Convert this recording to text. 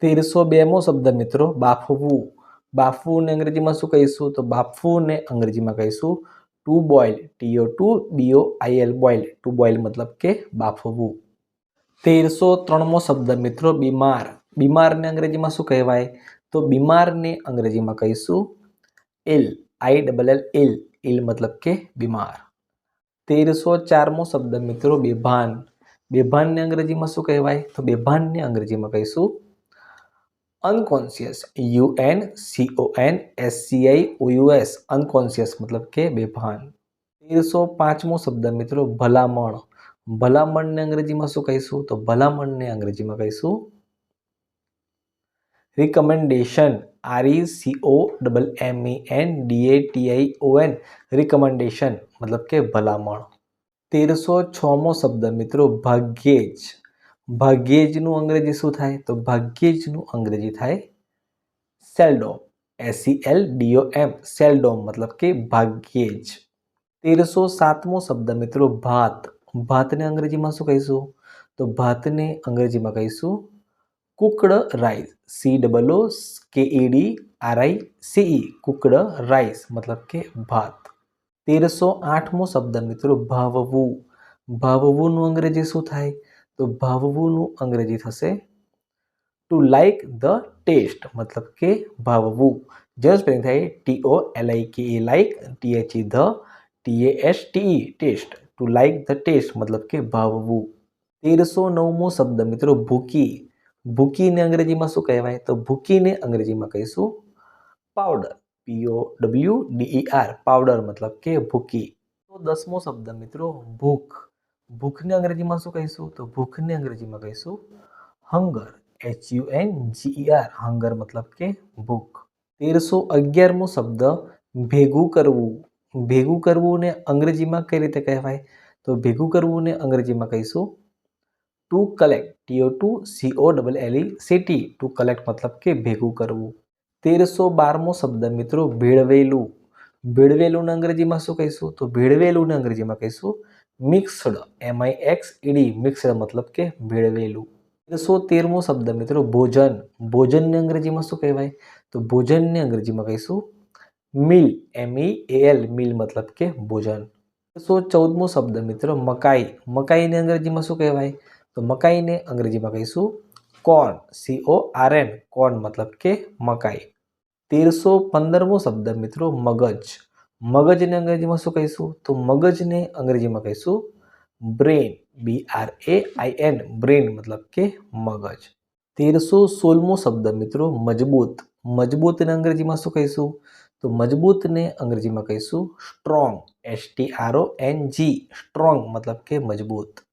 1302મો શબ્દ મિત્રો બાફવું. બાફવું ને અંગ્રેજીમાં શું કહીશું? તો બાફવું ને અંગ્રેજીમાં કહીશું to boil, TO2BOIL, boil. To boil મતલબ કે બાફવું. 1303મો શબ્દ મિત્રો બીમાર. બીમારને અંગ્રેજીમાં શું કહેવાય? તો બીમારને અંગ્રેજીમાં કહીશું ઇલ, ILL, ઇલ મતલબ કે બીમાર. 1304મો શબ્દ મિત્રો બેભાન. બેભાનને અંગ્રેજીમાં શું કહેવાય? તો બેભાનને અંગ્રેજીમાં કહીશું અનકોન્શિયસ, UNCONSCIOUS, અનકોન્શિયસ મતલબ કે બેભાન. 1305મો શબ્દ મિત્રો ભલામણ. ભલામણને અંગ્રેજીમાં શું કહીશું? તો ભલામણને અંગ્રેજીમાં કહીશું રિકમેન્ડેશન, RECOMMENDATION, રિકમેન્ડેશન મતલબ કે ભલામણ. 1306મો શબ્દ મિત્રો ભાગ્યેજ. ભાગ્યેજનું અંગ્રેજી શું થાય? તો ભાગ્યેજનું અંગ્રેજી થાય સેલ્ડોમ, SELDOM, સેલ્ડોમ મતલબ કે ભાગ્યેજ. 1307મો શબ્દ મિત્રો ભાત. ભાતને અંગ્રેજીમાં શું કહીશું? તો ભાતને અંગ્રેજીમાં કહીશું cooked rice, COOKEDRICE, cooked rice મતલબ કે ભાત. 1308મો શબ્દ મિત્રો ભાવવું. ભાવવુંનું અંગ્રેજી શું થાય? તો ભાવવુંનું અંગ્રેજી થશે ટુ લાઇક ધ ટેસ્ટ મતલબ કે ભાવવું. જેનો સ્પેલિંગ થાય TOLIKE, like, THE the, TASTE, taste. To like the taste મતલબ કે ભાવવું. 1309મો શબ્દ મિત્રો ભૂકી. ભૂકીને અંગ્રેજીમાં શું કહેવાય? તો ભૂકીને અંગ્રેજીમાં કહીશું પાવડર, POWDER, પાવડર મતલબ કે ભૂકી. તો 10મો શબ્દ મિત્રો ભૂખ. ભૂખને અંગ્રેજીમાં શું કહીશું? તો ભૂખને અંગ્રેજીમાં કહીશું હંગર, HUNGER, હંગર મતલબ કે ભૂખ. 1311મો શબ્દ ભેગું કરવું. ભેગું કરવું ને અંગ્રેજીમાં કઈ રીતે કહેવાય? તો ભેગું કરવું ને અંગ્રેજીમાં કહીશું two collect, TO2COLLECT, two collect મતલબ કે ભેગું કરવું. 1312મો શબ્દ મિત્રો ભેળવેલું. ભેળવેલું અંગ્રેજીમાં શું કહીશું? તો ભેળવેલું અંગ્રેજીમાં કહીશું મિક્સડ, MIXED, મિક્સડ મતલબ કે ભેળવેલું. 1313મો શબ્દ મિત્રો ભોજન. ભોજનને અંગ્રેજીમાં શું કહેવાય? તો ભોજનને અંગ્રેજીમાં કહીશું મીલ, MEAL, મીલ મતલબ કે ભોજન. 1314મો શબ્દ મિત્રો મકાઈ. મકાઈને અંગ્રેજીમાં શું કહેવાય? તો મકાઈને અંગ્રેજીમાં કહીશું કોર્ન, CORN, કોર્ન મતલબ કે મકાઈ. 1315મો શબ્દ મિત્રો મગજ. મગજને અંગ્રેજીમાં શું કહીશું? તો મગજને અંગ્રેજીમાં કહીશું બ્રેન, BRAIN, બ્રેન મતલબ કે મગજ. 1316મો શબ્દ મિત્રો મજબૂત. મજબૂતને અંગ્રેજીમાં શું કહીશું? તો મજબૂતને અંગ્રેજીમાં કહીશું સ્ટ્રોંગ, STRONG, સ્ટ્રોંગ મતલબ કે મજબૂત.